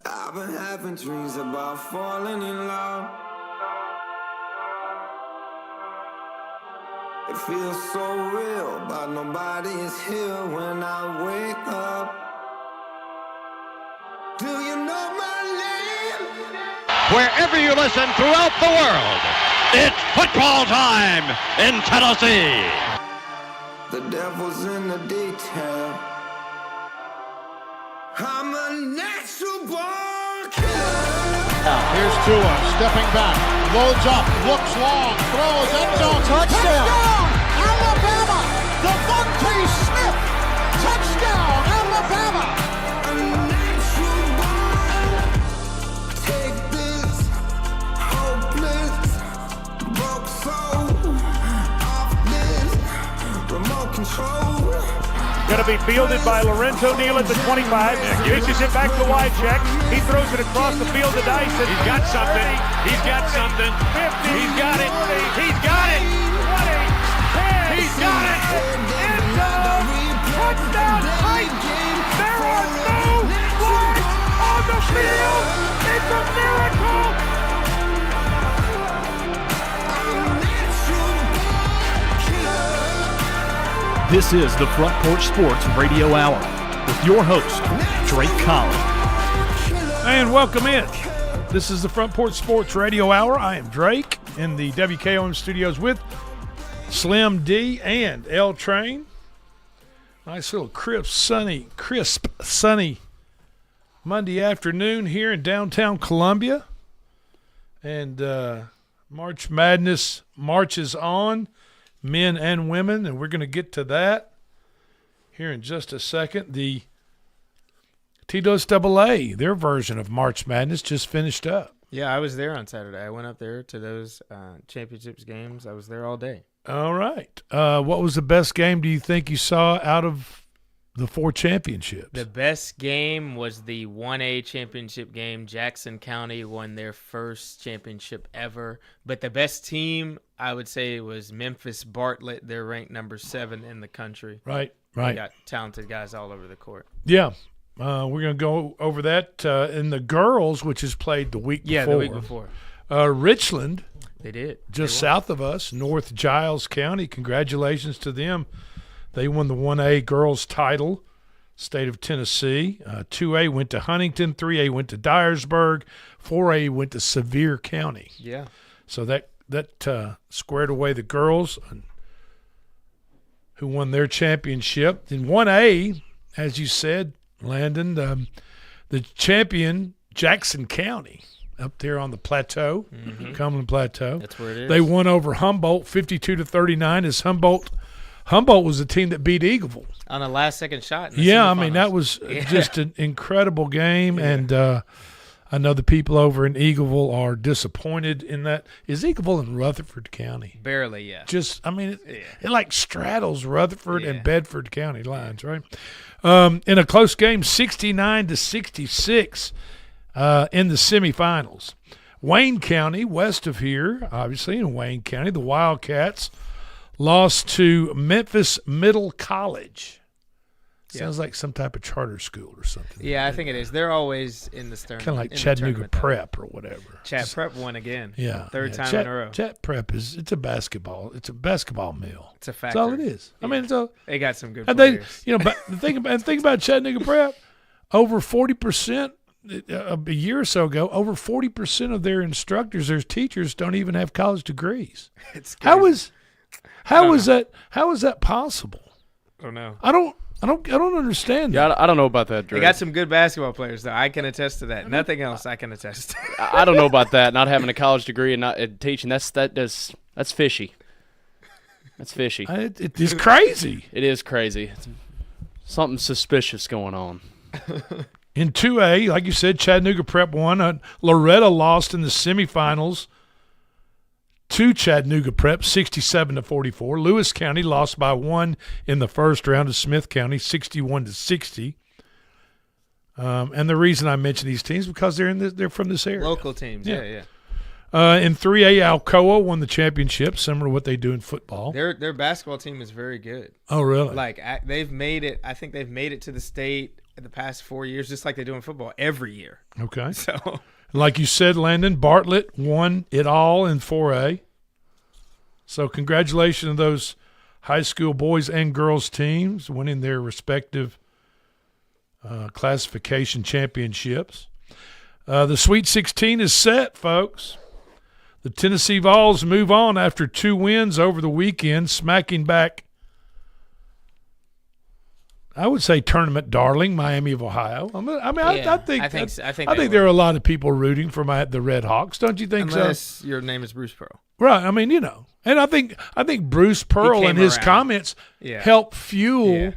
I've been having dreams about falling in love. It feels so real, but nobody is here when I wake up. Do you know my name? Wherever you listen throughout the world, it's football time in Tennessee. The devil's in the detail. I'm a natural born killer. Here's Tua stepping back, loads up, looks long, throws end zone, touchdown! Alabama! Devontae Smith, touchdown, Alabama! A natural born. Take this hopeless broke soul off this remote control. Going to be fielded by Lorenzo Neal at the 25. Pitches it back to Wycheck. He throws it across the field to Dyson. He's got something. He's got something. 50. He's got it. 40, He's got it. 20, 10. He's got it. End zone. Touchdown Titans. There are no flags on the field. It's a miracle. This is the Front Porch Sports Radio Hour with your host, Drake Collins. And welcome in. This is the Front Porch Sports Radio Hour. I am Drake in the WKOM studios with Slim D and L Train. Nice little crisp, sunny Monday afternoon here in downtown Columbia. And March Madness marches on, men and women, and we're going to get to that here in just a second. The TWAA, their version of March Madness, just finished up. Yeah, I was there on Saturday. I went up there to those championships games. I was there all day. All right. What was the best game do you think you saw out of the four championships? The best game was the 1A championship game. Jackson County won their first championship ever. But the best team, I would say, was Memphis Bartlett. They're ranked number 7 in the country. Right. They got talented guys all over the court. Yeah. We're going to go over that. In the girls, which is played the week before. Yeah, the week before. Richland. They did. Just south of us, North Giles County. Congratulations to them. They won the 1A girls title, state of Tennessee. 2A went to Huntington. 3A went to Dyersburg. 4A went to Sevier County. Yeah. So that squared away the girls who won their championship. In 1A, as you said, Landon, the champion, Jackson County, up there on the plateau, Cumberland Plateau. That's where it is. They won over Humboldt 52-39 as Humboldt was the team that beat Eagleville. On a last-second shot. Yeah, I mean, that was just an incredible game, and I know the people over in Eagleville are disappointed in that. Is Eagleville in Rutherford County? Barely, yeah. Just, I mean, it like straddles Rutherford and Bedford County lines, right? In a close game, 69-66 in the semifinals. Wayne County, west of here, obviously, in Wayne County, the Wildcats lost to Memphis Middle College. Sounds like some type of charter school or something. Yeah, I think it is. They're always in the stern. Kind of like Chattanooga Prep or whatever. Chat Prep won again. Yeah. Third time in a row. Chat Prep it's a basketball mill. It's a factor. That's all it is. Yeah. I mean, they got some good and players. But the thing about Chattanooga Prep, over 40%, a year or so ago, over 40% of their instructors, their teachers, don't even have college degrees. It's crazy. How is that possible? I don't know. I don't understand that. Yeah, I don't know about that, Dre. They got some good basketball players, though. I can attest to that. Nothing else I can attest to. I don't know about that. Not having a college degree and not teaching, that's fishy. That's fishy. It's crazy. It is crazy. Something suspicious going on. In 2A, like you said, Chattanooga Prep won. Loretta lost in the semifinals to Chattanooga Prep, 67-44. Lewis County lost by 1 in the first round to Smith County, 61-60. And the reason I mention these teams because they're from this area. Local teams, yeah. In 3A, Alcoa won the championship, similar to what they do in football. Their basketball team is very good. Oh, really? Like they've made it. I think they've made it to the state. the past 4 years, just like they do in football every year. Okay. So, Like you said, Landon, Bartlett won it all in 4A. So congratulations to those high school boys and girls teams winning their respective classification championships. The Sweet 16 is set, folks. The Tennessee Vols move on after 2 wins over the weekend, smacking back, I would say, tournament darling, Miami of Ohio. I think there are a lot of people rooting for the Red Hawks. Don't you think so? Unless your name is Bruce Pearl. Right. I mean, and I think Bruce Pearl and his comments help fuel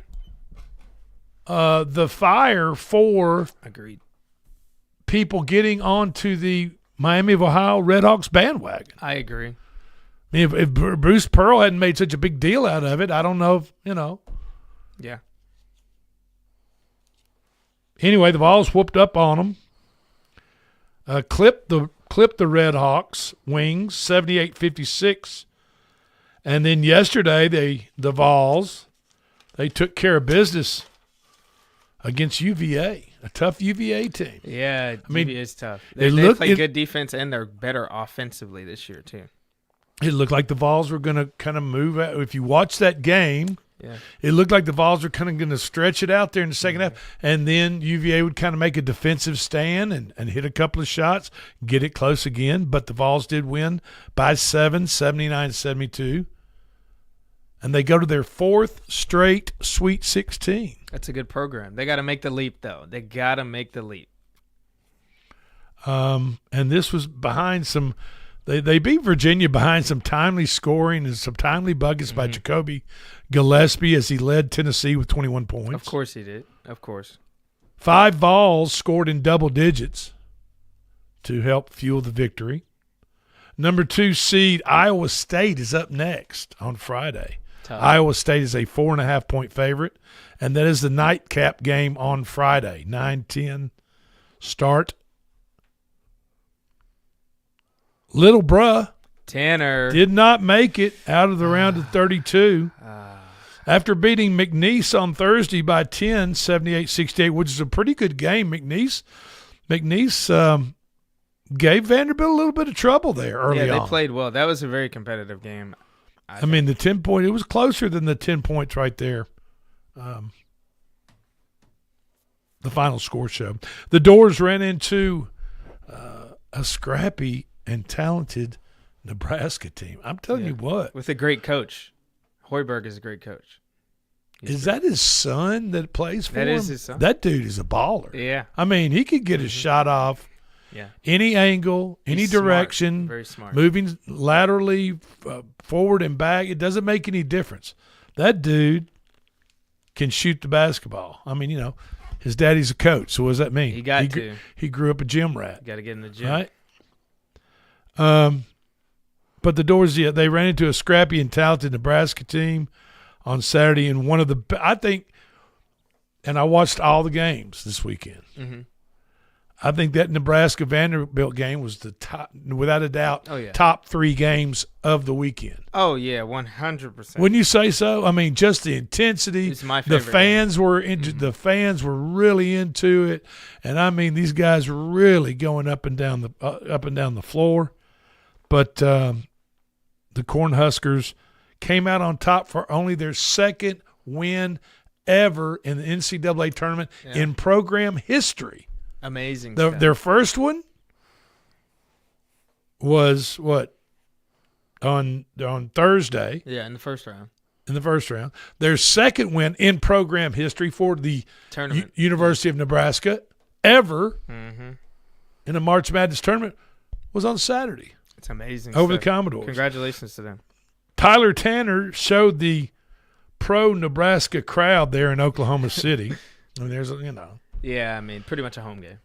the fire for Agreed. people getting onto the Miami of Ohio Red Hawks bandwagon. I agree. I mean, if Bruce Pearl hadn't made such a big deal out of it, I don't know if, Yeah. Anyway, the Vols whooped up on them. Clipped the Red Hawks wings 78-56. And then yesterday the Vols, they took care of business against UVA, a tough UVA team. Yeah, UVA is tough. They play good defense, and they're better offensively this year too. It looked like the Vols were going to kind of move out. If you watch that game, it looked like the Vols were kind of going to stretch it out there in the second half, and then UVA would kind of make a defensive stand and hit a couple of shots, get it close again. But the Vols did win by 7, 79-72. And they go to their 4th straight Sweet 16. That's a good program. They got to make the leap, though. They got to make the leap. And this was behind some they beat Virginia behind some timely scoring and some timely buckets by Jacoby Gillespie as he led Tennessee with 21 points. Of course he did. Of course. 5 Vols scored in double digits to help fuel the victory. Number 2 seed Iowa State is up next on Friday. Tough. Iowa State is a 4.5-point favorite, and that is the nightcap game on Friday, 9:10 start. Little bruh Tanner did not make it out of the round of 32 after beating McNeese on Thursday by 10, 78-68, which is a pretty good game. McNeese gave Vanderbilt a little bit of trouble there early on. Yeah, they played well. That was a very competitive game. I mean, the 10-point, it was closer than the 10 points right there. The final score showed. The Doors ran into a scrappy and talented Nebraska team. I'm telling you what. With a great coach. Hoiberg is a great coach. Is that his son that plays for him? That is his son. That dude is a baller. Yeah. I mean, he could get a shot off any angle, any direction. Very smart. Moving laterally, forward and back. It doesn't make any difference. That dude can shoot the basketball. I mean, his daddy's a coach, so what does that mean? He grew up a gym rat. You got to get in the gym. Right? But the Doors, they ran into a scrappy and talented Nebraska team on Saturday, and and I watched all the games this weekend. Mm-hmm. I think that Nebraska Vanderbilt game was the top, without a doubt, top 3 games of the weekend. Oh yeah, 100%. Wouldn't you say so? I mean, just the intensity. It's my favorite. The fans were the fans were really into it, and I mean, these guys were really going up and down the floor. But the Cornhuskers came out on top for only their 2nd win ever in the NCAA tournament in program history. Amazing. Their first one was on Thursday. Yeah, in the first round. Their 2nd win in program history for the tournament University of Nebraska ever in a March Madness tournament was on Saturday. It's amazing. Over the Commodores. Congratulations to them. Tyler Tanner showed the pro-Nebraska crowd there in Oklahoma City. I mean, Yeah, I mean, pretty much a home game.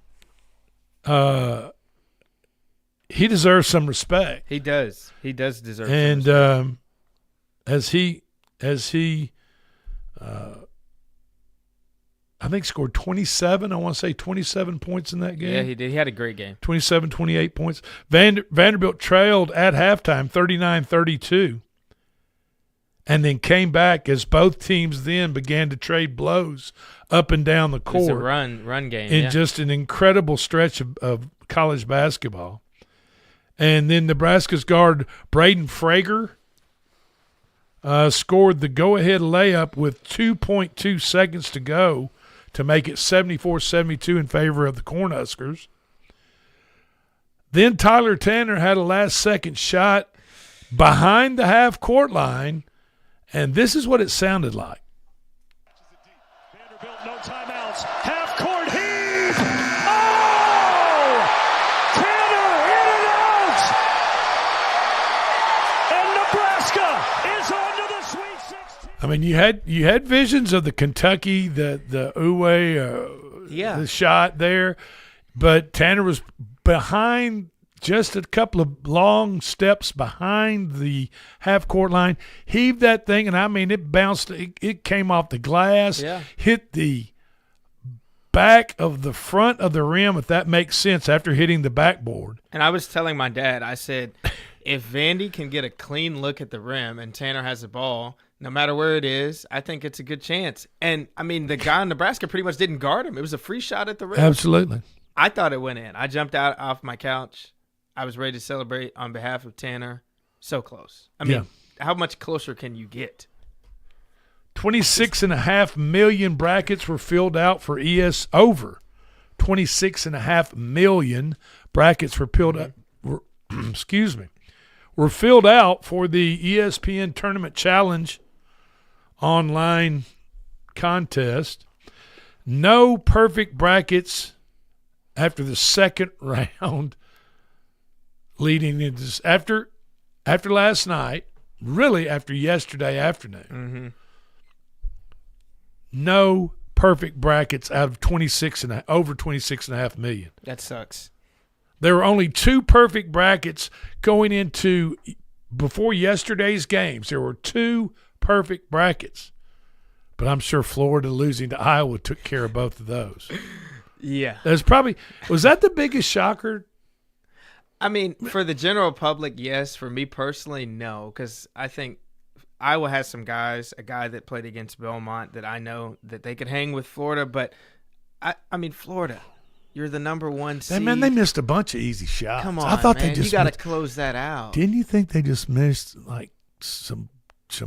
He deserves some respect. He does. He does deserve some respect. And as he I think scored 27. I want to say 27 points in that game. Yeah, he did. He had a great game. 27, 28 points. Vanderbilt trailed at halftime 39-32. and then came back as both teams then began to trade blows up and down the court. It's a run game. In just an incredible stretch of college basketball. And then Nebraska's guard Braden Frager scored the go-ahead layup with 2.2 seconds to go to make it 74-72 in favor of the Cornhuskers. Then Tyler Tanner had a last-second shot behind the half-court line, and this is what it sounded like. Vanderbilt, no timeouts. Half-court heave. Oh! Tanner in and out! And Nebraska is on to the Sweet 16. I mean, you had visions of the Kentucky, the Uwe, the shot there, but Tanner was behind, just a couple of long steps behind the half-court line, heaved that thing, and I mean, it bounced. It came off the glass, hit the back of the front of the rim, if that makes sense, after hitting the backboard. And I was telling my dad, I said, if Vandy can get a clean look at the rim and Tanner has the ball, no matter where it is, I think it's a good chance. And, I mean, the guy in Nebraska pretty much didn't guard him. It was a free shot at the rim. Absolutely. I thought it went in. I jumped out off my couch. I was ready to celebrate on behalf of Tanner. So close. I mean, how much closer can you get? 26.5 million brackets were filled out for over 26.5 million brackets were filled out. Were filled out for the ESPN Tournament Challenge online contest. No perfect brackets after the second round, leading into after last night, really after yesterday afternoon. Mm-hmm. No perfect brackets out of over 26.5 million. That sucks. There were only 2 perfect brackets going into before yesterday's games. There were 2 perfect brackets. But I'm sure Florida losing to Iowa took care of both of those. Yeah. Was that the biggest shocker? I mean, for the general public, yes. For me personally, no, because I think Iowa has some guys, a guy that played against Belmont that I know that they could hang with Florida. But, I mean, Florida, you're the number 1 seed. Man, they missed a bunch of easy shots. Come on, I thought man. they just you got to close that out. Didn't you think they just missed, like, some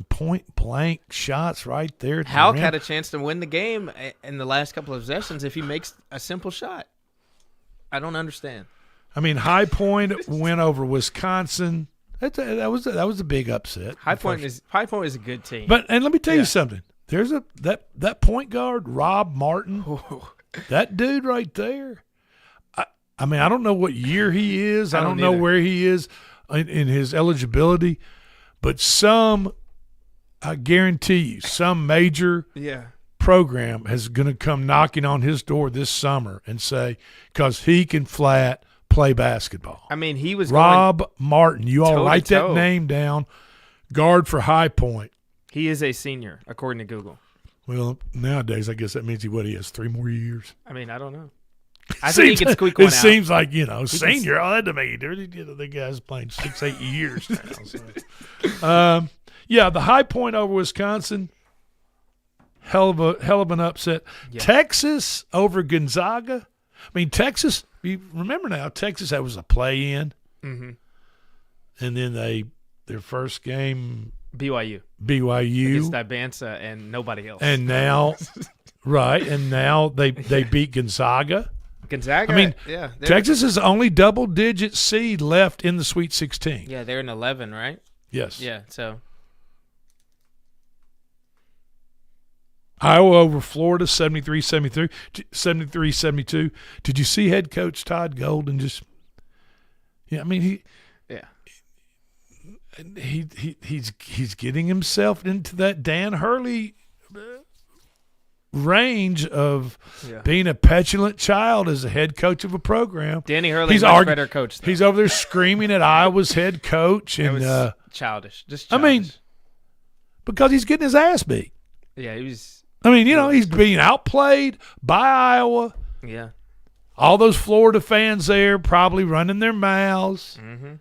point-blank shots right there at the Halk rim? had a chance to win the game in the last couple of possessions if he makes a simple shot. I don't understand. I mean, High Point went over Wisconsin. That was a big upset. High Point is a good team. And let me tell you something. There's that point guard, Rob Martin. That dude right there. I mean, I don't know what year he is. I don't know where he is in his eligibility, but I guarantee you, some major program is going to come knocking on his door this summer and say, because he can flat play basketball. I mean, he was Rob Martin. You all write toe-to-toe. that name down. Guard for High Point. He is a senior, according to Google. Well, nowadays, I guess that means he has 3 more years. I mean, I don't know. I think he can squeak one out. It seems like, senior. That doesn't make any difference. The guy's playing 6-8 years now. So. The High Point over Wisconsin. Hell of an upset. Yeah. Texas over Gonzaga. I mean, Texas, you remember now, Texas, that was a play-in. Mm-hmm. And then their first game. BYU. Against Ibanza and nobody else. And now, they beat Gonzaga. Gonzaga, I mean, Texas is the only double-digit seed left in the Sweet 16. Yeah, they're in 11, right? Yes. Yeah, so. Iowa over Florida, 73-72. Did you see head coach Todd Golden just – I mean, he's getting himself into that Dan Hurley range of being a petulant child as a head coach of a program. Danny Hurley's much better coach, though. He's over there screaming at Iowa's head coach. And it was childish. Just childish. I mean, because he's getting his ass beat. Yeah, he was – I mean, he's being outplayed by Iowa. Yeah. All those Florida fans there probably running their mouths. Mm-hmm.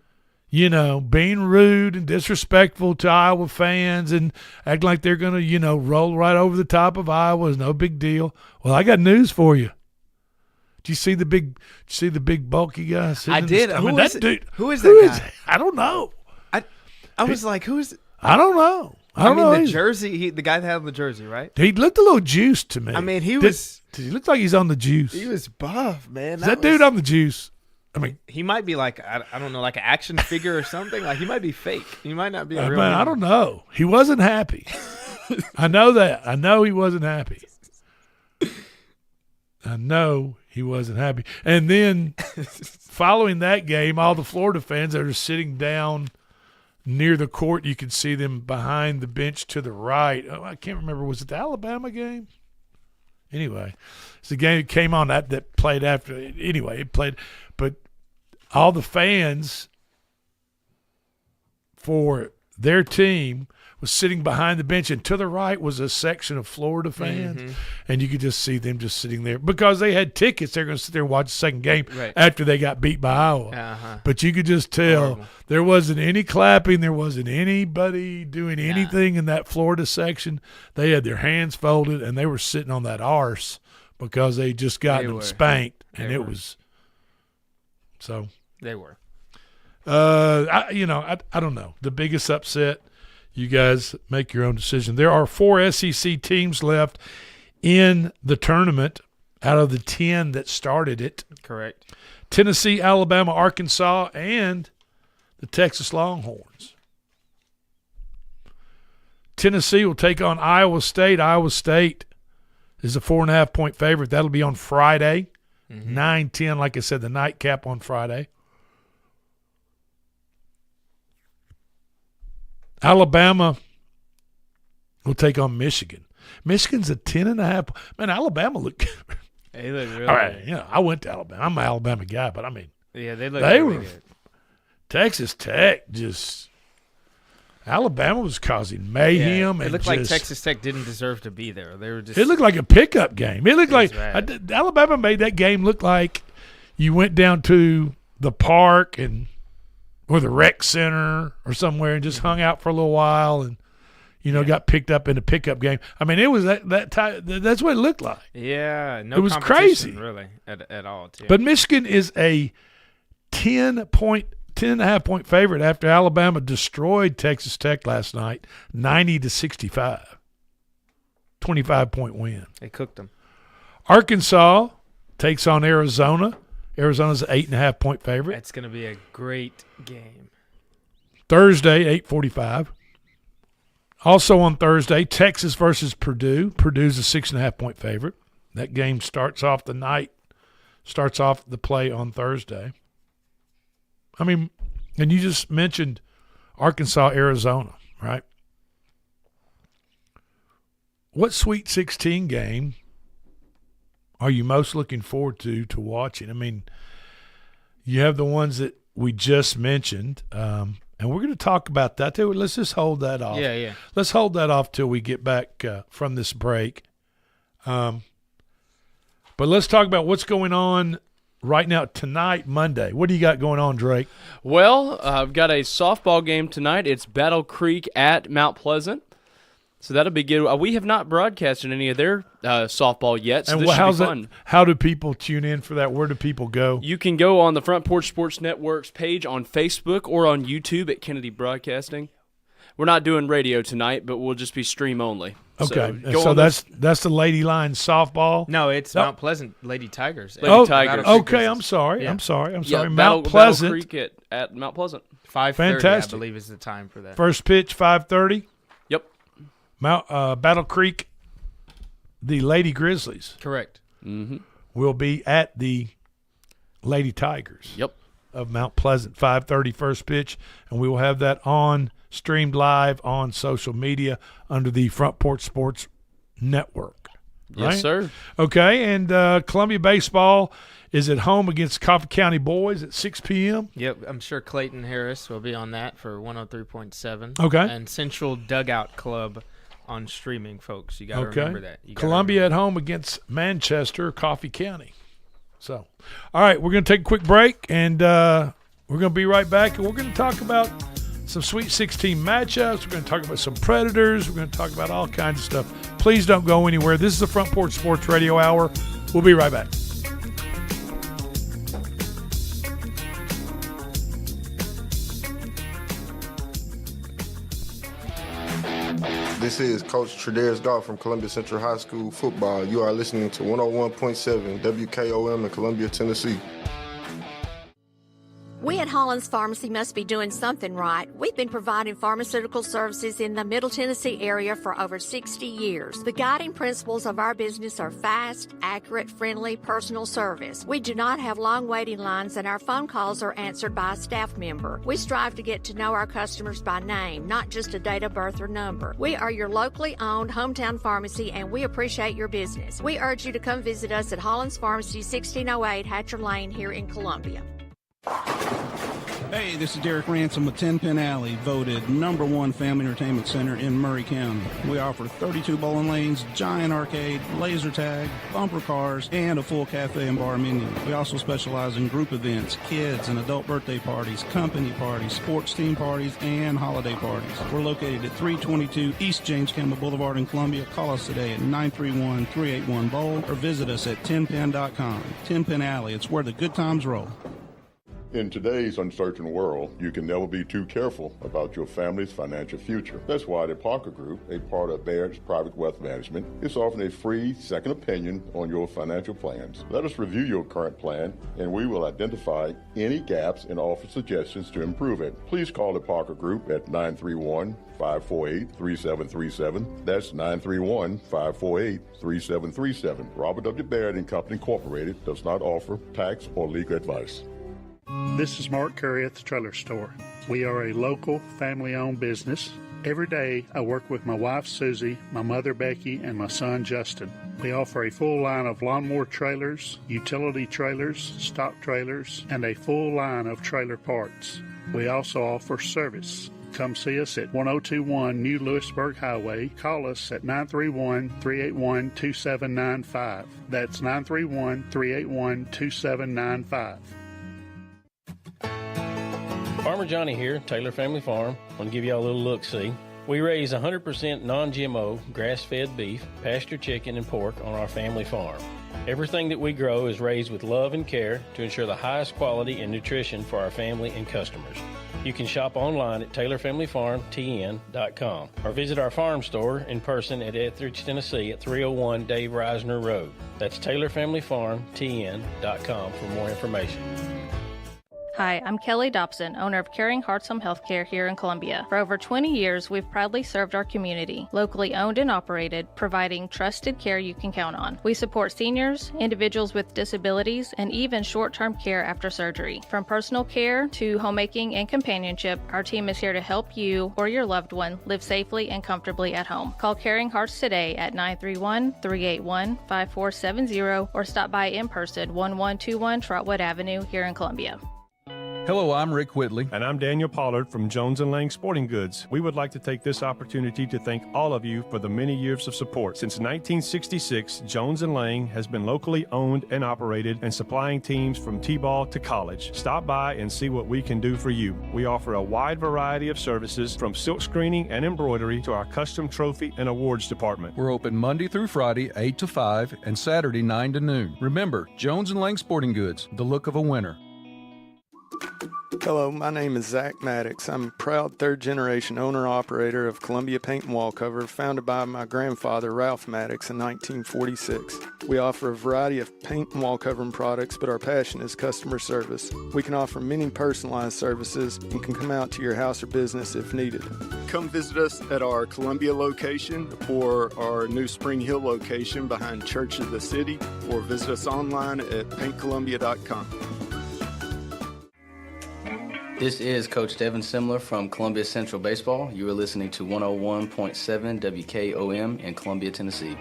being rude and disrespectful to Iowa fans and acting like they're going to, roll right over the top of Iowa is no big deal. Well, I got news for you. Did you see the big bulky guy? I did. Who is that dude? Who is that guy? I don't know. I was like, who's? I don't know. I mean, know. the jersey. The guy that had the jersey, right? He looked a little juiced to me. I mean, he looked like he's on the juice. He was buff, man. Is that dude on the juice? I mean, he might be like I don't know, like an action figure or something. Like he might be fake. He might not be a real. Man, I don't know. He wasn't happy. I know that. I know he wasn't happy. And then following that game, all the Florida fans that are sitting down near the court, you could see them behind the bench to the right. Oh, I can't remember. Was it the Alabama game? Anyway, it's the game that came on that played after. Anyway, it played. But all the fans for their team was sitting behind the bench, and to the right was a section of Florida fans, and you could just see them just sitting there because they had tickets. They're going to sit there and watch the second game after they got beat by Iowa. But you could just tell there wasn't any clapping. There wasn't anybody doing anything in that Florida section. They had their hands folded, and they were sitting on that arse because they just got them spanked, and it was so. They were. I don't know. The biggest upset. You guys make your own decision. There are 4 SEC teams left in the tournament out of the 10 that started it. Correct. Tennessee, Alabama, Arkansas, and the Texas Longhorns. Tennessee will take on Iowa State. Iowa State is a 4.5-point favorite. That'll be on Friday, 9-10, like I said, the nightcap on Friday. Alabama will take on Michigan. Michigan's a 10.5. Man, Alabama look good. They look really all right, good. I went to Alabama. I'm an Alabama guy, but I mean, yeah, they were good. Texas Tech Alabama was causing mayhem. It looked like Texas Tech didn't deserve to be there. They were just. It looked like a pickup game. It looked like Alabama made that game look like you went down to the park or the rec center or somewhere and just hung out for a little while and, got picked up in a pickup game. I mean, it was that time. That's what it looked like. Yeah, no, it was crazy, really, at all. Too. But Michigan is a 10.5-point favorite after Alabama destroyed Texas Tech last night, 90-65, 25-point win. They cooked them. Arkansas takes on Arizona. Arizona's an 8.5-point favorite. That's going to be a great game. Thursday, 8:45. Also on Thursday, Texas versus Purdue. Purdue's a 6.5-point favorite. That game starts off the play on Thursday. I mean, and you just mentioned Arkansas, Arizona, right? What Sweet 16 game are you most looking forward to watching? I mean, you have the ones that we just mentioned, and we're going to talk about that too. Let's just hold that off. Yeah. Let's hold that off till we get back from this break. But let's talk about what's going on right now tonight, Monday. What do you got going on, Drake? Well, I've got a softball game tonight. It's Battle Creek at Mount Pleasant. So that'll be good. We have not broadcasted any of their softball yet, so and this should be fun. How do people tune in for that? Where do people go? You can go on the Front Porch Sports Network's page on Facebook or on YouTube at Kennedy Broadcasting. We're not doing radio tonight, but we'll just be stream only. Okay, so that's the Lady Lions softball. No, it's Mount Pleasant Lady Tigers. Lady Tigers. Okay, I'm sorry. Yeah. I'm sorry. Yeah, Mount Pleasant. Battle Creek at Mount Pleasant. 5:30, Fantastic. I believe, is the time for that. First pitch 5:30. Yep. Battle Creek, the Lady Grizzlies. Correct. Will be at the Lady Tigers. Yep. Of Mount Pleasant, 5:30 first pitch, and we will have that streamed live on social media under the Front Porch Sports Network. Right? Yes, sir. Okay, and Columbia baseball is at home against Coffee County Boys at 6 p.m. Yep, I'm sure Clayton Harris will be on that for 103.7. Okay. And Central Dugout Club on streaming, folks. You got to remember that. Columbia at home against Manchester, Coffee County. So, all right, we're going to take a quick break, and we're We're going to be right back, and we're going to talk about some Sweet 16 matchups. We're going to talk about some Predators. We're going to talk about all kinds of stuff. Please don't go anywhere. This is the Front Porch Sports Radio Hour. We'll be right back. This is Coach Tredaris Goff from Columbia Central High School football. You are listening to 101.7 WKOM in Columbia, Tennessee. We at Hollins Pharmacy must be doing something right. We've been providing pharmaceutical services in the Middle Tennessee area for over 60 years. The guiding principles of our business are fast, accurate, friendly, personal service. We do not have long waiting lines, and our phone calls are answered by a staff member. We strive to get to know our customers by name, not just a date of birth or number. We are your locally owned hometown pharmacy, and we appreciate your business. We urge you to come visit us at Hollins Pharmacy, 1608 Hatcher Lane here in Columbia. Hey, this is Derek Ransom with 10 Pin Alley, voted #1 family entertainment center in Murray County. We offer 32 bowling lanes, giant arcade, laser tag, bumper cars, and a full cafe and bar menu. We also specialize in group events, kids and adult birthday parties, company parties, sports team parties, and holiday parties. We're located at 322 East James Campbell Boulevard in Columbia. Call us today at 931-381-BOWL or visit us at 10pin.com. 10 Pin Alley, it's where the good times roll. In today's uncertain world, you can never be too careful about your family's financial future. That's why the Parker Group, a part of Baird's Private Wealth Management, is offering a free second opinion on your financial plans. Let us review your current plan, and we will identify any gaps and offer suggestions to improve it. Please call the Parker Group at 931-548-3737. That's 931-548-3737. Robert W. Baird and Company Incorporated does not offer tax or legal advice. This is Mark Curry at the Trailer Store. We are a local, family-owned business. Every day, I work with my wife, Susie, my mother, Becky, and my son, Justin. We offer a full line of lawnmower trailers, utility trailers, stock trailers, and a full line of trailer parts. We also offer service. Come see us at 1021 New Lewisburg Highway. Call us at 931-381-2795. That's 931-381-2795. Farmer Johnny here, Taylor Family Farm. I want to give y'all a little look-see. We raise 100% non-GMO, grass-fed beef, pasture chicken, and pork on our family farm. Everything that we grow is raised with love and care to ensure the highest quality and nutrition for our family and customers. You can shop online at TaylorFamilyFarmTN.com or visit our farm store in person at Etheridge, Tennessee at 301 Dave Reisner Road. That's TaylorFamilyFarmTN.com for more information. Hi, I'm Kelly Dobson, owner of Caring Hearts Home Healthcare here in Columbia. For over 20 years, we've proudly served our community, locally owned and operated, providing trusted care you can count on. We support seniors, individuals with disabilities, and even short-term care after surgery. From personal care to homemaking and companionship, our team is here to help you or your loved one live safely and comfortably at home. Call Caring Hearts today at 931-381-5470 or stop by in person 1121 Trotwood Avenue here in Columbia. Hello, I'm Rick Whitley. And I'm Daniel Pollard from Jones & Lang Sporting Goods. We would like to take this opportunity to thank all of you for the many years of support. Since 1966, Jones & Lang has been locally owned and operated and supplying teams from T-ball to college. Stop by and see what we can do for you. We offer a wide variety of services from silk screening and embroidery to our custom trophy and awards department. We're open Monday through Friday, 8 to 5, and Saturday, 9 to noon. Remember, Jones & Lang Sporting Goods, the look of a winner. Hello, my name is Zach Maddox. I'm a proud third-generation owner-operator of Columbia Paint and Wall Cover, founded by my grandfather, Ralph Maddox, in 1946. We offer a variety of paint and wall covering products, but our passion is customer service. We can offer many personalized services and can come out to your house or business if needed. Come visit us at our Columbia location or our new Spring Hill location behind Church of the City, or visit us online at paintcolumbia.com. This is Coach Devin Simler from Columbia Central Baseball. You are listening to 101.7 WKOM in Columbia, Tennessee.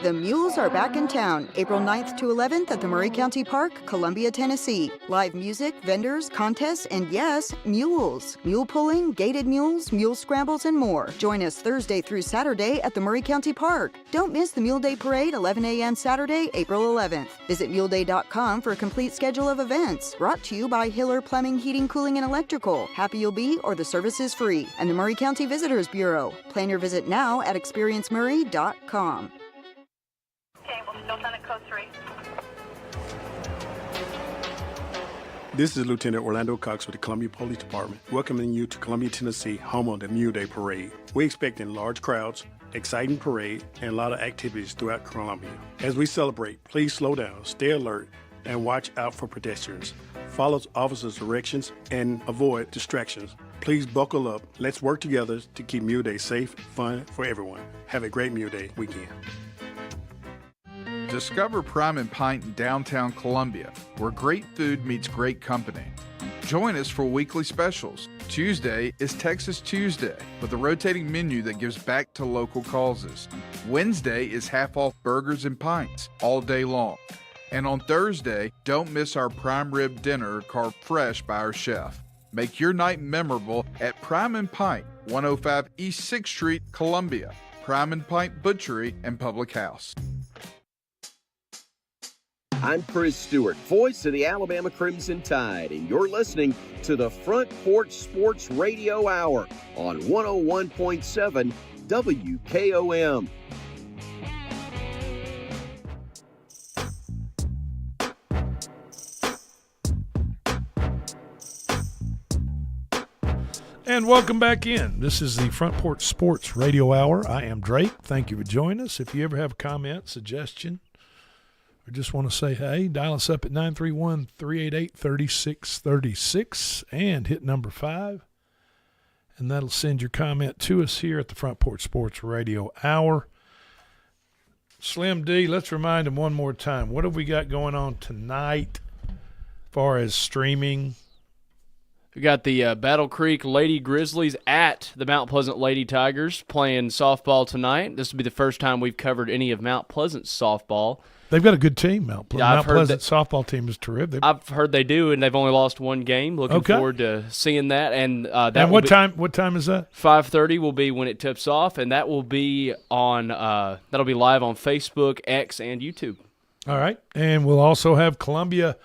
The Mules are back in town, April 9th to 11th at the Murray County Park, Columbia, Tennessee. Live music, vendors, contests, and yes, mules. Mule pulling, gated mules, mule scrambles, and more. Join us Thursday through Saturday at the Murray County Park. Don't miss the Mule Day Parade, 11 a.m. Saturday, April 11th. Visit muleday.com for a complete schedule of events. Brought to you by Hiller Plumbing, Heating, Cooling, and Electrical. Happy you'll be, or the service is free. And the Murray County Visitors Bureau. Plan your visit now at experiencemurray.com. Lieutenant Code 3. This is Lieutenant Orlando Cox with the Columbia Police Department, welcoming you to Columbia, Tennessee, home of the Mule Day Parade. We're expecting large crowds, exciting parade, and a lot of activities throughout Columbia. As we celebrate, please slow down, stay alert, and watch out for pedestrians. Follow officers' directions and avoid distractions. Please buckle up. Let's work together to keep Mule Day safe, fun for everyone. Have a great Mule Day weekend. Discover Prime and Pint in downtown Columbia, where great food meets great company. Join us for weekly specials. Tuesday is Texas Tuesday, with a rotating menu that gives back to local causes. Wednesday is half-off burgers and pints all day long. And on Thursday, don't miss our prime rib dinner carved fresh by our chef. Make your night memorable at Prime and Pint, 105 East 6th Street, Columbia. Prime and Pint Butchery and Public House. I'm Chris Stewart, voice of the Alabama Crimson Tide, and you're listening to the Front Porch Sports Radio Hour on 101.7 WKOM. And welcome back in. This is the Front Porch Sports Radio Hour. I am Drake. Thank you for joining us. If you ever have a comment, suggestion, or just want to say hey, dial us up at 931-388-3636 and hit number 5. And that'll send your comment to us here at the Front Porch Sports Radio Hour. Slim D, let's remind them one more time. What have we got going on tonight as far as streaming? We got the Battle Creek Lady Grizzlies at the Mount Pleasant Lady Tigers playing softball tonight. This will be the first time we've covered any of Mount Pleasant's softball. They've got a good team, Mount Pleasant. Yeah, Mount Pleasant softball team is terrific. I've heard they do, and they've only lost one game. Looking forward to seeing that. And what time is that? 5:30 will be when it tips off, and that will be on that'll be live on Facebook, X, and YouTube. All right, and we'll also have Columbia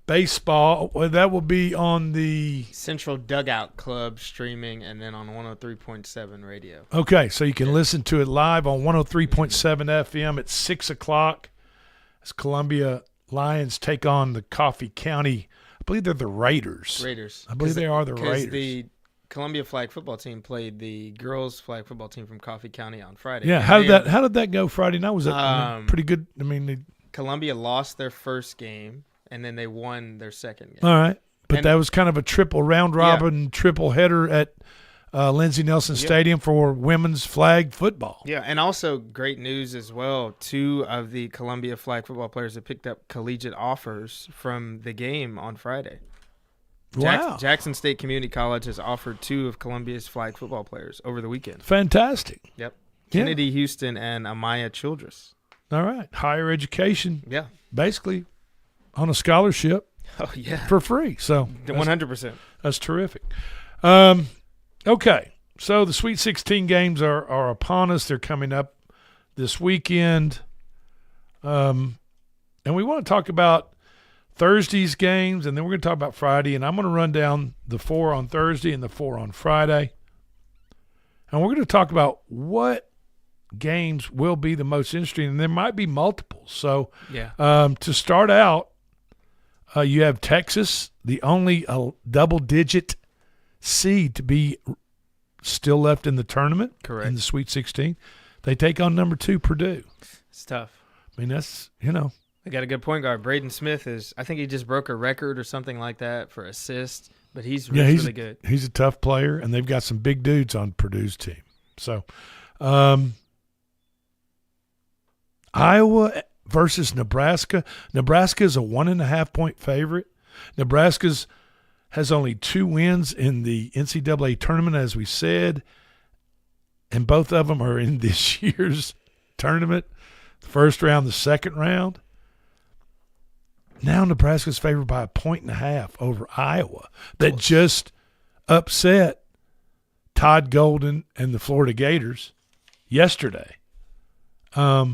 baseball. Well, that will be on the Central Dugout Club streaming, and then on 103.7 radio. Okay, so you can listen to it live on 103.7 FM at 6 o'clock as Columbia Lions take on the Coffee County. I believe they're the Raiders. I believe they are the Raiders. Because the Columbia flag football team played the girls flag football team from Coffee County on Friday. Yeah, how did that go Friday night? Was it pretty good? I mean, Columbia lost their first game, and then they won their second game. All right. But that was kind of a triple round robin, triple header at Lindsey Nelson Stadium for women's flag football. Yeah, and also great news as well. 2 of the Columbia flag football players have picked up collegiate offers from the game on Friday. Wow. Jackson State Community College has offered 2 of Columbia's flag football players over the weekend. Fantastic. Yep. Kennedy Houston and Amaya Childress. All right. Higher education. Yeah. Basically on a scholarship. Oh, yeah. For free. So 100%. That's terrific. Okay. So the Sweet 16 games are upon us. They're coming up this weekend. And we want to talk about Thursday's games, and then we're going to talk about Friday. And I'm going to run down the 4 on Thursday and the 4 on Friday. And we're going to talk about what games will be the most interesting, and there might be multiples. So to start out, you have Texas, the only double-digit seed to be still left in the tournament. Correct. In the Sweet 16. They take on number 2 Purdue. It's tough. I mean, that's, They got a good point guard. Braden Smith I think he just broke a record or something like that for assists, but he's really good. He's a tough player, and they've got some big dudes on Purdue's team. So, Iowa versus Nebraska. Nebraska is a 1.5-point favorite. Nebraska has only 2 wins in the NCAA tournament, as we said, and both of them are in this year's tournament. the first round, the second round. Now Nebraska's favored by 1.5 over Iowa. That just upset Todd Golden and the Florida Gators yesterday. I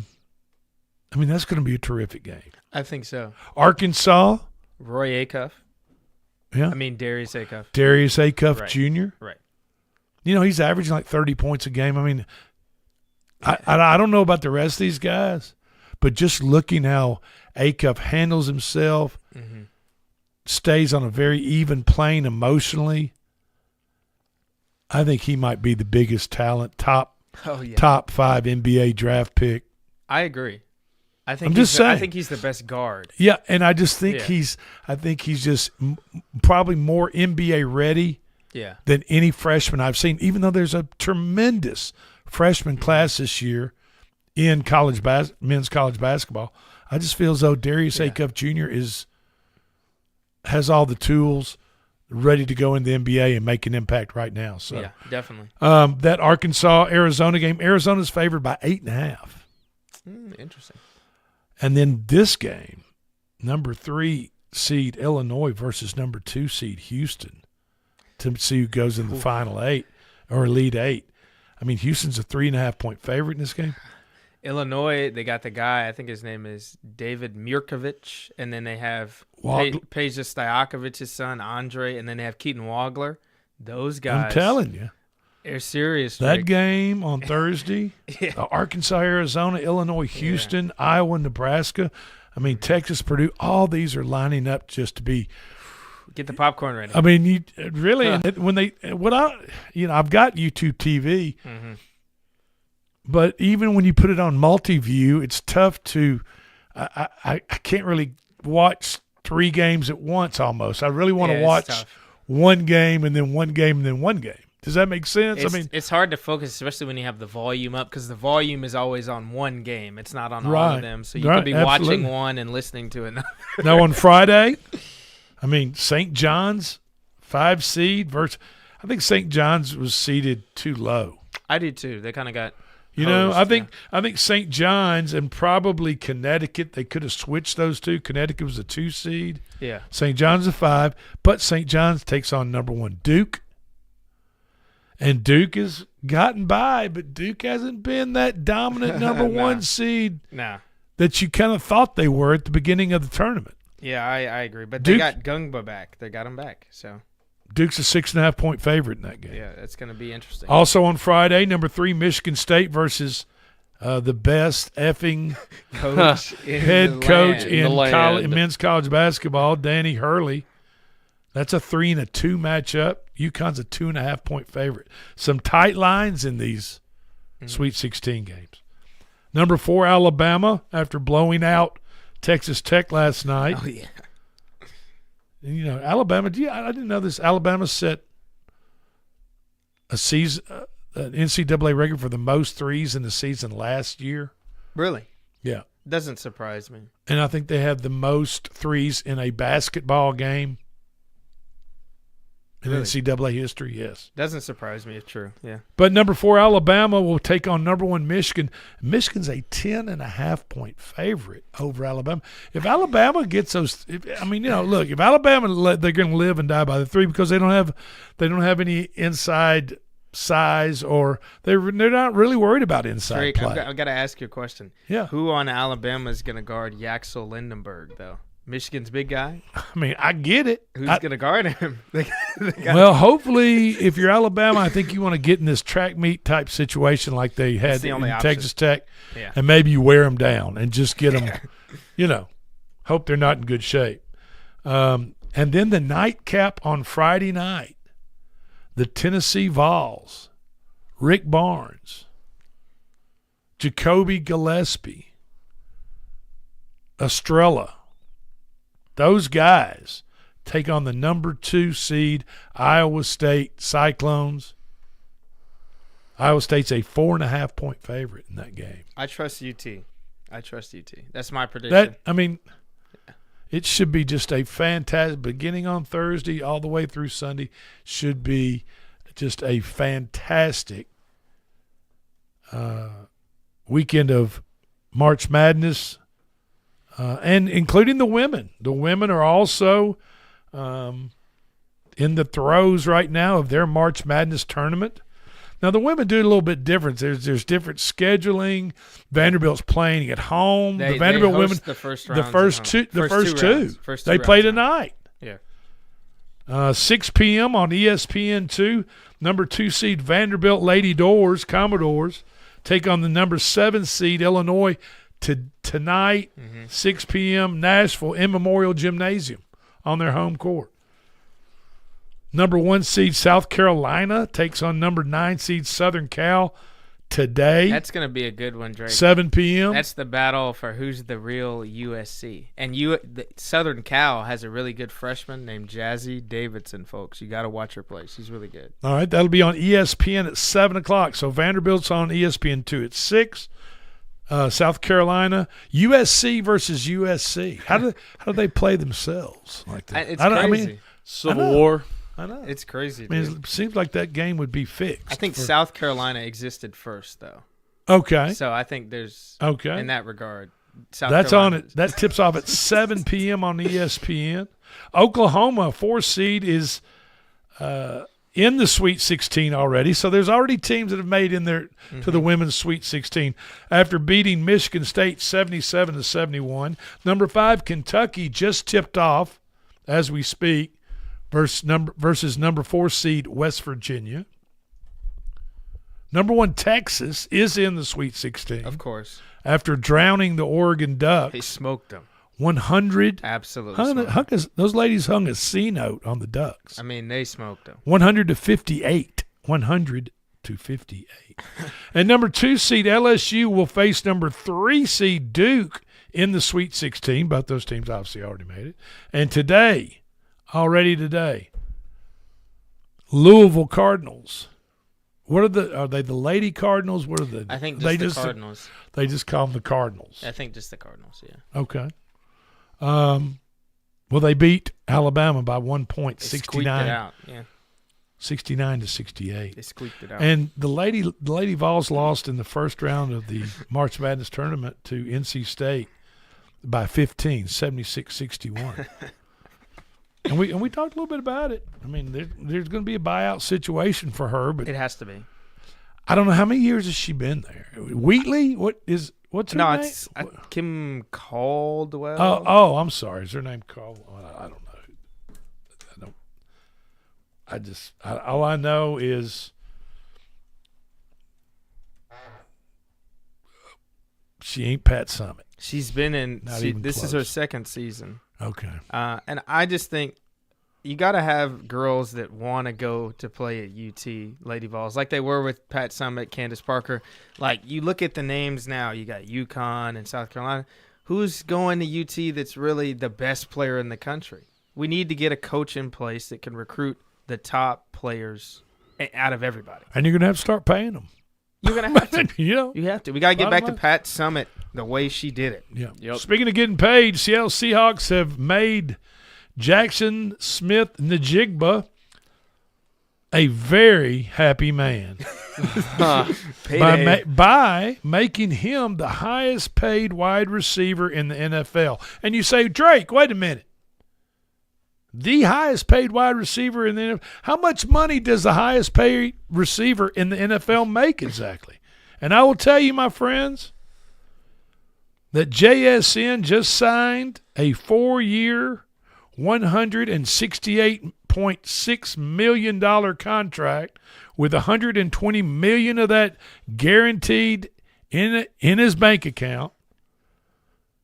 mean, that's going to be a terrific game. I think so. Arkansas. Roy Acuff. Yeah. I mean, Darius Acuff. Darius Acuff Right. Jr. Right. You know, he's averaging like 30 points a game. I mean, I don't know about the rest of these guys, but just looking how Acuff handles himself, stays on a very even plane emotionally, I think he might be the biggest talent, top 5 NBA draft pick. I agree. I think I'm just saying. I think he's the best guard. Yeah, and I just think Yeah. he's just probably more NBA ready than any freshman I've seen, even though there's a tremendous freshman class this year in men's college basketball. I just feel as though Darius Acuff Jr. has all the tools ready to go in the NBA and make an impact right now. So Yeah, definitely. That Arkansas-Arizona game, Arizona's favored by 8.5. Interesting. And then this game, number 3 seed Illinois versus number 2 seed Houston, to see who goes in the final 8 or Elite 8. I mean, Houston's a 3.5-point favorite in this game. Illinois, they got the guy, I think his name is David Mirkovich, and then they have Peja Stojakovic's son, Andre, and then they have Keaton Wagler. Those guys. I'm telling you. They're serious. That Rick. game on Thursday, Arkansas, Arizona, Illinois, Houston, Iowa, Nebraska. I mean, Texas, Purdue, all these are lining up just to be. Get the popcorn ready. I mean, you really, I've got YouTube TV, but even when you put it on multi-view, it's tough to, I can't really watch 3 games at once almost. I really want to watch one game and then one game and then one game. Does that make sense? It's hard to focus, especially when you have the volume up, because the volume is always on one game. It's not on all of them. So you could be watching one and listening to another. Now on Friday, I mean, St. John's 5 seed versus, I think St. John's was seeded too low. I do too. They kind of got. I think St. John's and probably Connecticut, they could have switched those two. Connecticut was a 2 seed. Yeah. St. John's a 5, but St. John's takes on number 1 Duke. And Duke has gotten by, but Duke hasn't been that dominant number 1 seed that you kind of thought they were at the beginning of the tournament. Yeah, I agree. But they got Gungba back. They got him back. So Duke's a 6.5-point favorite in that game. Yeah, it's going to be interesting. Also on Friday, number 3 Michigan State versus the best effing head coach in men's college basketball, Danny Hurley. That's a 3 and a 2 matchup. UConn's a 2.5-point favorite. Some tight lines in these Sweet 16 games. Number 4 Alabama, after blowing out Texas Tech last night. Oh, yeah. And, you know, Alabama, I didn't know this. Alabama set a season, an NCAA record for the most threes in the season last year. Really? Yeah. Doesn't surprise me. And I think they have the most threes in a basketball game in NCAA history, yes. Doesn't surprise me if true, yeah. But number 4 Alabama will take on number 1 Michigan. Michigan's a 10.5-point favorite over Alabama. If Alabama gets those, if Alabama, they're going to live and die by the 3 because they don't have any inside size, or they're not really worried about inside Drake, play. I've got to ask you a question. Yeah. Who on Alabama is going to guard Yaxel Lindenberg, though? Michigan's big guy? I mean, I get it. Who's going to guard him? Well, hopefully, if you're Alabama, I think you want to get in this track meet type situation like they had in Texas Tech, and maybe you wear them down and just get them, hope they're not in good shape. And then the nightcap on Friday night, the Tennessee Vols, Rick Barnes, Jacoby Gillespie, Estrella. Those guys take on the number 2 seed Iowa State Cyclones. Iowa State's a 4.5-point favorite in that game. I trust UT. That's my prediction. It should be just a fantastic, beginning on Thursday all the way through Sunday, should be just a fantastic weekend of March Madness, and including the women. The women are also in the throes right now of their March Madness tournament. Now, the women do it a little bit different. There's different scheduling. Vanderbilt's playing at home. The Vanderbilt women, the first two. They play tonight. Yeah. 6 p.m. on ESPN2. Number 2 seed Vanderbilt Lady Commodores take on the number 7 seed Illinois tonight. 6 p.m. Nashville in Memorial Gymnasium on their home court. Number 1 seed South Carolina takes on number 9 seed Southern Cal today. That's going to be a good one, Drake. 7 p.m. That's the battle for who's the real USC. And the Southern Cal has a really good freshman named Jazzy Davidson, folks. You got to watch her play. She's really good. All right, that'll be on ESPN at 7 o'clock. So Vanderbilt's on ESPN2 at 6. South Carolina, USC versus USC. How do they play themselves like that? It's crazy. I mean, Civil War. I know. It's crazy. I mean, it seems like that game would be fixed. I think South Carolina existed first, though. Okay. So I think there's in that regard. That's Carolina. On it. That tips off at 7 p.m. on ESPN. Oklahoma, 4 seed, is in the Sweet 16 already. So there's already teams that have made in there to the women's Sweet 16 after beating Michigan State 77-71. Number 5, Kentucky, just tipped off as we speak versus number 4 seed West Virginia. Number 1 Texas is in the Sweet 16. Of course. After drowning the Oregon Ducks. They smoked them. 100. Absolutely. Those ladies hung a C note on the Ducks. I mean, they smoked them. 100-58. 100-58. And number 2 seed LSU will face number 3 seed Duke in the Sweet 16. Both those teams obviously already made it. And today, Louisville Cardinals. Are they the Lady Cardinals? What are the? I think just the Cardinals. They just call them the Cardinals. I think just the Cardinals. Yeah. Okay. Well, they beat Alabama by 1 point, 69. Squeaked it out. Yeah. 69-68. They squeaked it out. And the Lady Vols lost in the first round of the March Madness tournament to NC State by 15, 76-61. And we talked a little bit about it. I mean, there's going to be a buyout situation for her, but it has to be. I don't know how many years has she been there. Wheatley, what's her name? No, it's Kim Caldwell. Oh, I'm sorry. Is her name Caldwell? I don't know. All I know is she ain't Pat Summitt. She's been in. This is her second season. Okay. And I just think you got to have girls that want to go to play at UT Lady Vols, like they were with Pat Summitt, Candace Parker. Like, you look at the names now, you got UConn and South Carolina. Who's going to UT that's really the best player in the country? We need to get a coach in place that can recruit the top players out of everybody. And you're going to have to start paying them. You're going to have to. You have to. We got to get back to Pat Summitt the way she did it. Yeah. Yep. Speaking of getting paid, Seattle Seahawks have made Jackson Smith-Njigba a very happy man by making him the highest paid wide receiver in the NFL. And you say, Drake, wait a minute. The highest paid wide receiver in the NFL. How much money does the highest paid receiver in the NFL make exactly? And I will tell you, my friends, that JSN just signed a 4-year, $168.6 million contract with $120 million of that guaranteed in his bank account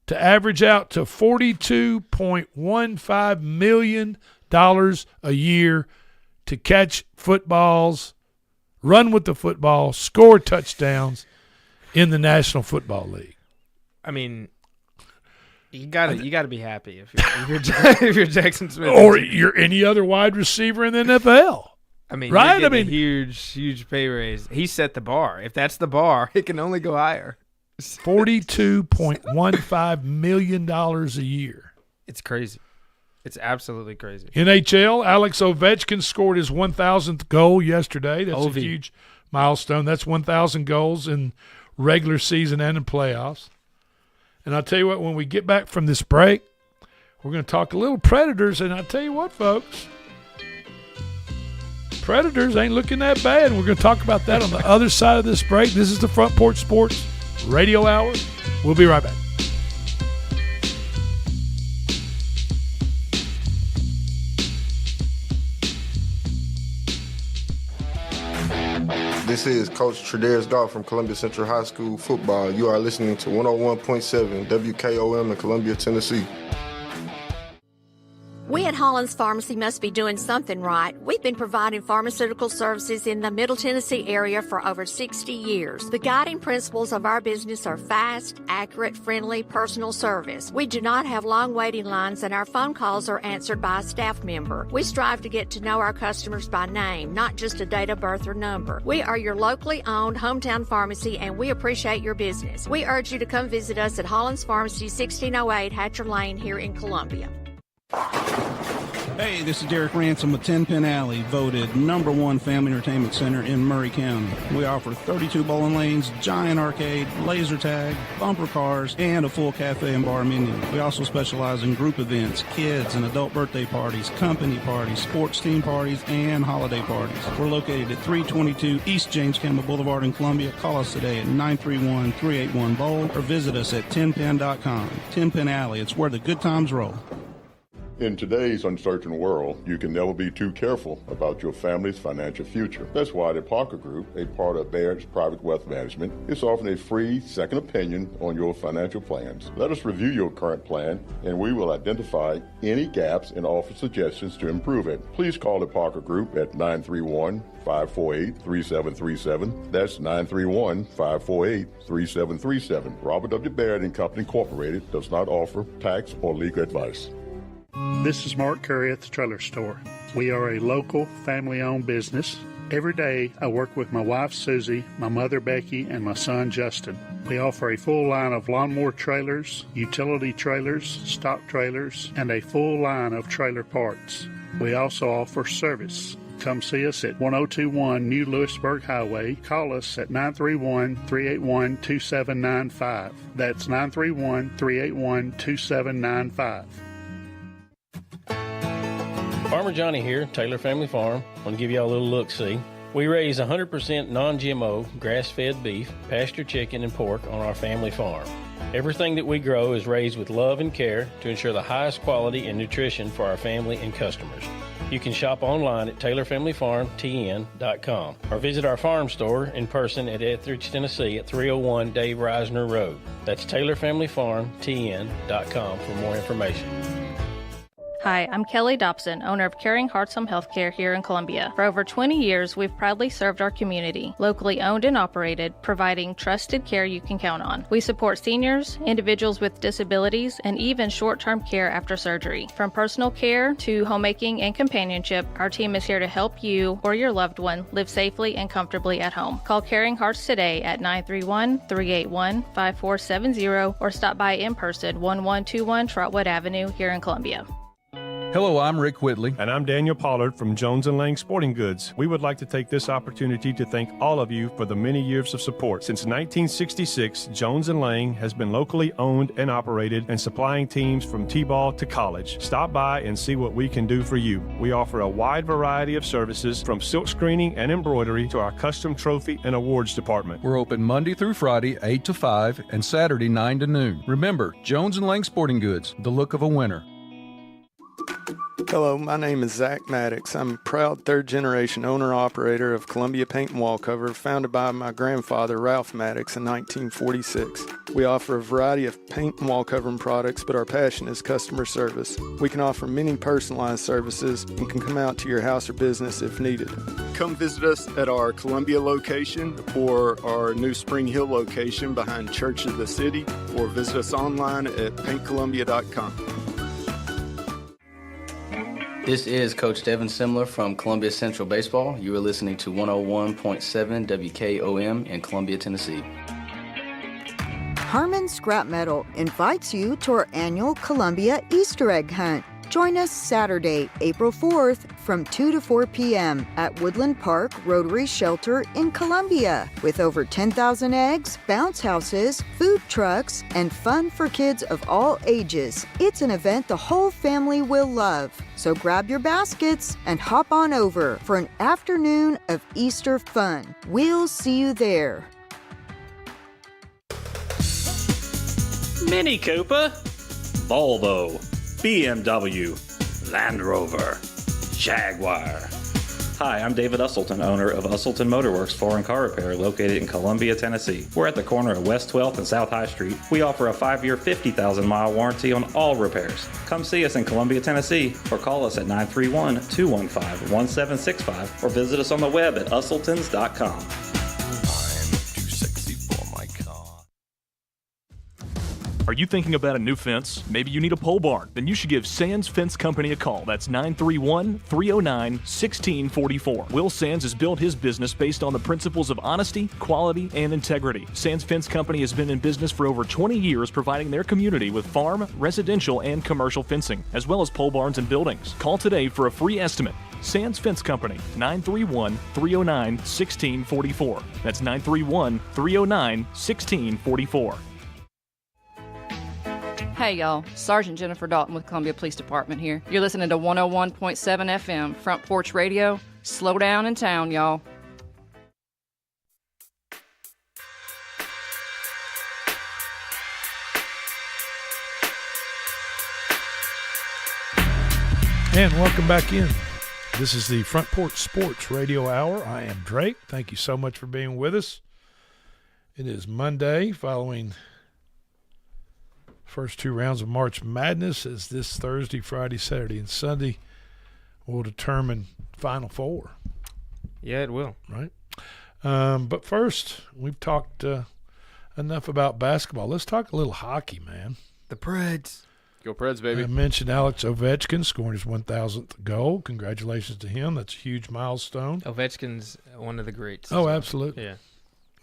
to average out to $42.15 million a year to catch footballs, run with the football, score touchdowns in the National Football League. I mean, you gotta be happy if you're Jackson Smith, or you're any other wide receiver in the NFL. I mean, right? I mean, huge pay raise. He set the bar. If that's the bar, it can only go higher. $42.15 million a year. It's crazy. It's absolutely crazy. NHL, Alex Ovechkin scored his 1,000th goal yesterday. That's a huge milestone. That's 1,000 goals in regular season and in playoffs. And I'll tell you what, when we get back from this break, we're going to talk a little Predators. And I'll tell you what, folks, Predators ain't looking that bad. And we're going to talk about that on the other side of this break. This is the Front Porch Sports Radio Hour. We'll be right back. This is Coach Tredarius from Columbia Central High School football. You are listening to 101.7 WKOM in Columbia, Tennessee. We at Hollins Pharmacy must be doing something right. We've been providing pharmaceutical services in the Middle Tennessee area for over 60 years. The guiding principles of our business are fast, accurate, friendly, personal service. We do not have long waiting lines, and our phone calls are answered by a staff member. We strive to get to know our customers by name, not just a date of birth or number. We are your locally owned hometown pharmacy, and we appreciate your business. We urge you to come visit us at Hollins Pharmacy, 1608 Hatcher Lane here in Columbia. Hey, this is Derek Ransom with 10 Pin Alley, voted #1 family entertainment center in Murray County. We offer 32 bowling lanes, giant arcade, laser tag, bumper cars, and a full cafe and bar menu. We also specialize in group events, kids and adult birthday parties, company parties, sports team parties, and holiday parties. We're located at 322 East James Campbell Boulevard in Columbia. Call us today at 931-381-BOWL or visit us at 10pin.com. 10 Pin Alley, it's where the good times roll. In today's uncertain world, you can never be too careful about your family's financial future. That's why the Parker Group, a part of Baird's Private Wealth Management, is offering a free second opinion on your financial plans. Let us review your current plan, and we will identify any gaps and offer suggestions to improve it. Please call the Parker Group at 931-548-3737. That's 931-548-3737. Robert W. Baird & Company Incorporated does not offer tax or legal advice. This is Mark Curry at the Trailer Store. We are a local, family-owned business. Every day, I work with my wife, Susie, my mother, Becky, and my son, Justin. We offer a full line of lawnmower trailers, utility trailers, stock trailers, and a full line of trailer parts. We also offer service. Come see us at 1021 New Lewisburg Highway. Call us at 931-381-2795. That's 931-381-2795. Farmer Johnny here, Taylor Family Farm. I want to give you all a little look-see. We raise 100% non-GMO, grass-fed beef, pasture chicken, and pork on our family farm. Everything that we grow is raised with love and care to ensure the highest quality and nutrition for our family and customers. You can shop online at TaylorFamilyFarmTN.com or visit our farm store in person at Etheridge, Tennessee at 301 Dave Reisner Road. That's TaylorFamilyFarmTN.com for more information. Hi, I'm Kelly Dobson, owner of Caring Hearts Home Healthcare here in Columbia. For over 20 years, we've proudly served our community, locally owned and operated, providing trusted care you can count on. We support seniors, individuals with disabilities, and even short-term care after surgery. From personal care to homemaking and companionship, our team is here to help you or your loved one live safely and comfortably at home. Call Caring Hearts today at 931-381-5470 or stop by in person, 1121 Trotwood Avenue here in Columbia. Hello, I'm Rick Whitley. And I'm Daniel Pollard from Jones & Lang Sporting Goods. We would like to take this opportunity to thank all of you for the many years of support. Since 1966, Jones & Lang has been locally owned and operated and supplying teams from T-ball to college. Stop by and see what we can do for you. We offer a wide variety of services from silk screening and embroidery to our custom trophy and awards department. We're open Monday through Friday, 8 to 5, and Saturday, 9 to noon. Remember, Jones & Lang Sporting Goods, the look of a winner. Hello, my name is Zach Maddox. I'm a proud third-generation owner-operator of Columbia Paint and Wall Cover, founded by my grandfather, Ralph Maddox, in 1946. We offer a variety of paint and wall covering products, but our passion is customer service. We can offer many personalized services and can come out to your house or business if needed. Come visit us at our Columbia location or our new Spring Hill location behind Church of the City, or visit us online at paintcolumbia.com. This is Coach Devin Simler from Columbia Central Baseball. You are listening to 101.7 WKOM in Columbia, Tennessee. Harmon Scrap Metal invites you to our annual Columbia Easter egg hunt. Join us Saturday, April 4th from 2 to 4 p.m. at Woodland Park Rotary Shelter in Columbia with over 10,000 eggs, bounce houses, food trucks, and fun for kids of all ages. It's an event the whole family will love. So grab your baskets and hop on over for an afternoon of Easter fun. We'll see you there. Mini Cooper, Volvo, BMW, Land Rover, Jaguar. Hi, I'm David Usselton, owner of Usselton Motorworks Foreign Car Repair located in Columbia, Tennessee. We're at the corner of West 12th and South High Street. We offer a 5-year, 50,000-mile warranty on all repairs. Come see us in Columbia, Tennessee, or call us at 931-215-1765 or visit us on the web at usseltons.com. Are you thinking about a new fence? Maybe you need a pole barn? Then you should give Sands Fence Company a call. That's 931-309-1644. Will Sands has built his business based on the principles of honesty, quality, and integrity. Sands Fence Company has been in business for over 20 years, providing their community with farm, residential, and commercial fencing, as well as pole barns and buildings. Call today for a free estimate. Sands Fence Company, 931-309-1644. That's 931-309-1644. Hey y'all, Sergeant Jennifer Dalton with Columbia Police Department here. You're listening to 101.7 FM, Front Porch Radio. Slow down in town, y'all. And welcome back in. This is the Front Porch Sports Radio Hour. I am Drake. Thank you so much for being with us. It is Monday following first two rounds of March Madness. As this Thursday, Friday, Saturday, and Sunday will determine Final Four. Yeah, it will. Right? But first, we've talked enough about basketball. Let's talk a little hockey, man. The Preds. Go Preds, baby. I mentioned Alex Ovechkin scoring his 1,000th goal. Congratulations to him. That's a huge milestone. Ovechkin's one of the greats. Oh, absolutely. Yeah.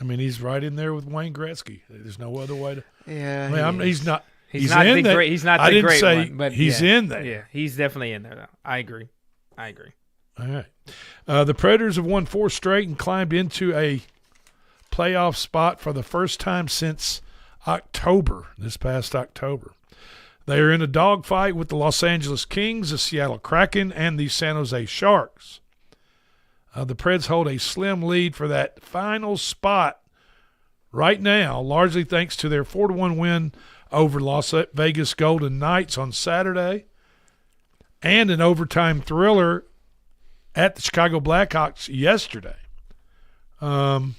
I mean, he's right in there with Wayne Gretzky. There's no other way to. Yeah. I mean, he's not. He's not the great. He's not the great one, but he's in there. Yeah, he's definitely in there. Though. I agree. All right. The Predators have won 4 straight and climbed into a playoff spot for the first time since October. This past October, they are in a dogfight with the Los Angeles Kings, the Seattle Kraken, and the San Jose Sharks. The Preds hold a slim lead for that final spot right now, largely thanks to their 4-1 win over Las Vegas Golden Knights on Saturday and an overtime thriller at the Chicago Blackhawks yesterday. In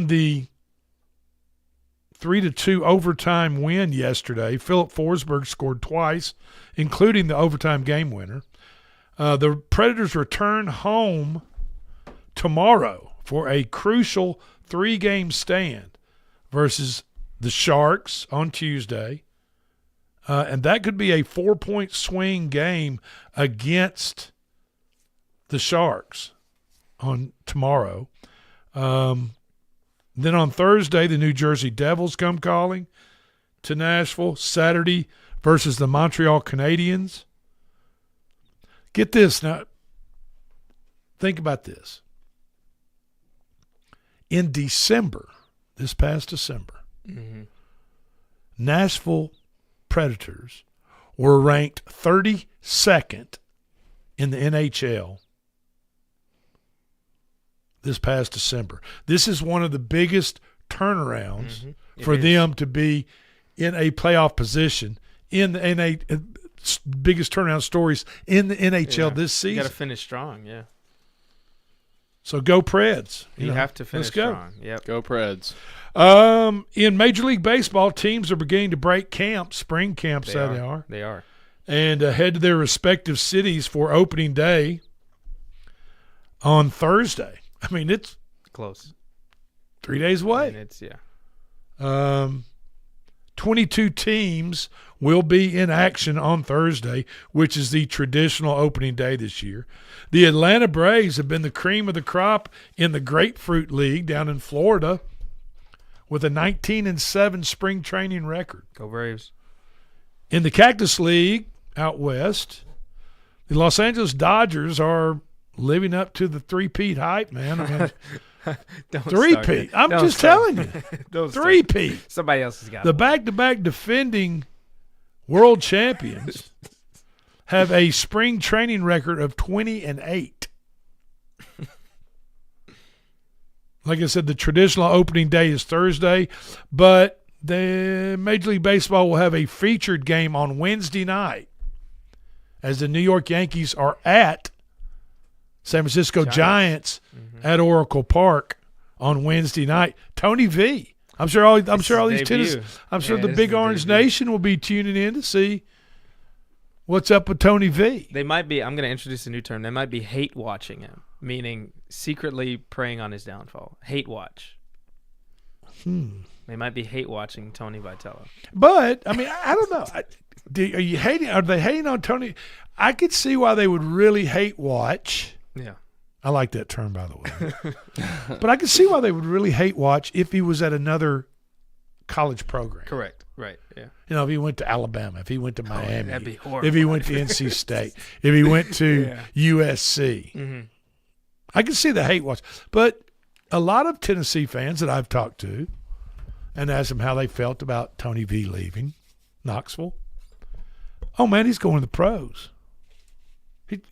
the 3-2 overtime win yesterday, Philip Forsberg scored twice, including the overtime game winner. The Predators return home tomorrow for a crucial 3-game stand versus the Sharks on Tuesday. And that could be a 4-point swing game against the Sharks on tomorrow. Then on Thursday, the New Jersey Devils come calling to Nashville. Saturday versus the Montreal Canadiens. Get this now. Think about this. In December, this past December, Nashville Predators were ranked 32nd in the NHL this past December. This is one of the biggest turnarounds for them to be in a playoff position in a biggest turnaround stories in the NHL this season. You got to finish strong, yeah. So go Preds. You have to finish strong. Yep. Go Preds. In Major League Baseball, teams are beginning to break camps, spring camps. They are. And head to their respective cities for opening day on Thursday. I mean, it's close. 3 days away. And it's 22 teams will be in action on Thursday, which is the traditional opening day this year. The Atlanta Braves have been the cream of the crop in the Grapefruit League down in Florida with a 19-7 spring training record. Go Braves. In the Cactus League out west, the Los Angeles Dodgers are living up to the three-peat hype, man. I mean, three-peat. I'm just telling you. Three-peat. Somebody else has got the back-to-back defending world champions have a spring training record of 20-8. Like I said, the traditional opening day is Thursday, but the Major League Baseball will have a featured game on Wednesday night as the New York Yankees are at San Francisco Giants at Oracle Park on Wednesday night. Tony V. I'm sure all these tennis. I'm sure the Big Orange Nation will be tuning in to see what's up with Tony V. They might be. I'm going to introduce a new term. They might be hate watching him, meaning secretly preying on his downfall. Hate watch. They might be hate watching Tony Vitello. But I mean, I don't know. Are you hating? Are they hating on Tony? I could see why they would really hate watch. Yeah. I like that term, by the way. But I can see why they would really hate watch if he was at another college program. Correct. Right. Yeah. You know, if he went to Alabama, if he went to Miami, that'd be horrible. If he went to NC State, if he went to USC. Mm-hmm. I can see the hate watch. But a lot of Tennessee fans that I've talked to and asked them how they felt about Tony V leaving Knoxville. Oh, man, he's going to the pros.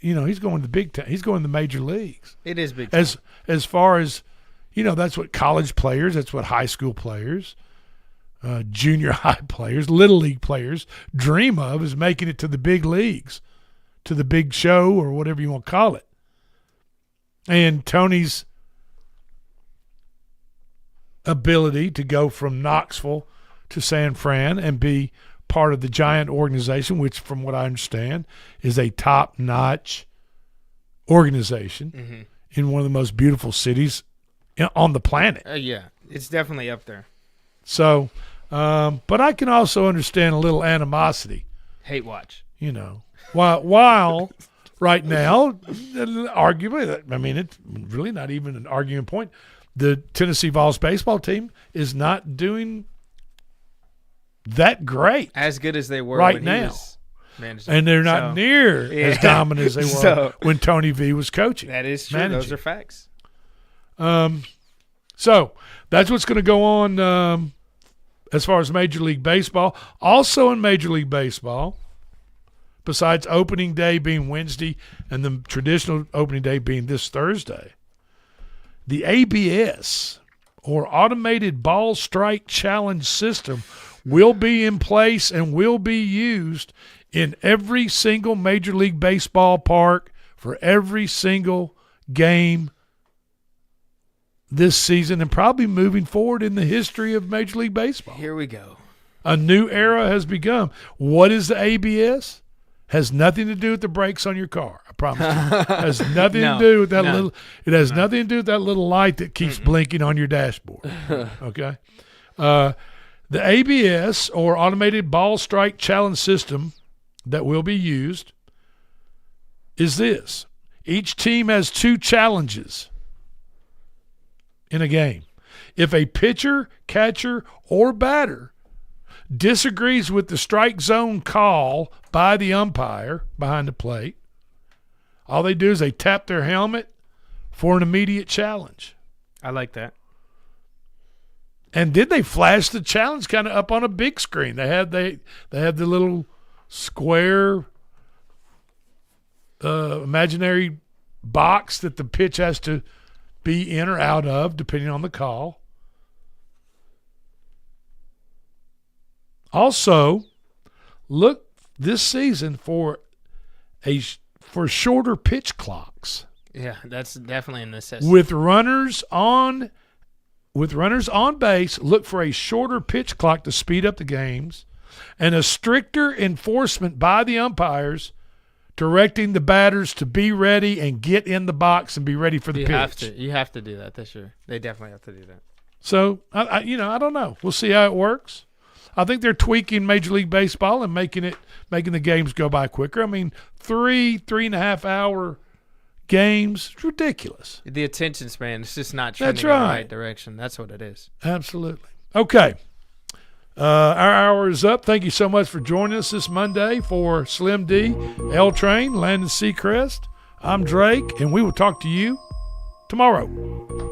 He's going to the big time. He's going to the major leagues. It is big time. As far as, that's what college players, that's what high school players, junior high players, little league players dream of, is making it to the big leagues, to the big show or whatever you want to call it. And Tony's ability to go from Knoxville to San Fran and be part of the Giant organization, which from what I understand is a top-notch organization in one of the most beautiful cities on the planet. Yeah, it's definitely up there. So, but I can also understand a little animosity. Hate watch. While right now, arguably, I mean, it's really not even an argument point. The Tennessee Vols baseball team is not doing that great. As good as they were right when now. He was managing. And they're not near as dominant as they were when Tony V was coaching. That is true. managing. Those are facts. So that's what's going to go on as far as Major League Baseball. Also in Major League Baseball, besides opening day being Wednesday and the traditional opening day being this Thursday, the ABS, or Automated Ball Strike Challenge System, will be in place and will be used in every single Major League Baseball park for every single game this season and probably moving forward in the history of Major League Baseball. Here we go. A new era has begun. What is the ABS? Has nothing to do with the brakes on your car. I promise you. Has nothing to do with that little. It has nothing to do with that little light that keeps blinking on your dashboard. Okay. The ABS, or Automated Ball Strike Challenge System, that will be used is this. Each team has 2 challenges in a game. If a pitcher, catcher, or batter disagrees with the strike zone call by the umpire behind the plate, all they do is they tap their helmet for an immediate challenge. I like that. And did they flash the challenge kind of up on a big screen? They had the little square imaginary box that the pitch has to be in or out of, depending on the call. Also, look this season for shorter pitch clocks. Yeah, that's definitely a necessity. With runners on base, look for a shorter pitch clock to speed up the games, and a stricter enforcement by the umpires directing the batters to be ready and get in the box and be ready for the pitch. You have to do that this year. They definitely have to do that. So, I don't know. We'll see how it works. I think they're tweaking Major League Baseball and making the games go by quicker. I mean, 3.5 hour games, it's ridiculous. The attention span is just not trending in the right direction. That's what it is. Absolutely. Okay. Our hour is up. Thank you so much for joining us this Monday. For Slim D, L Train, Landon Seacrest, I'm Drake, and we will talk to you tomorrow.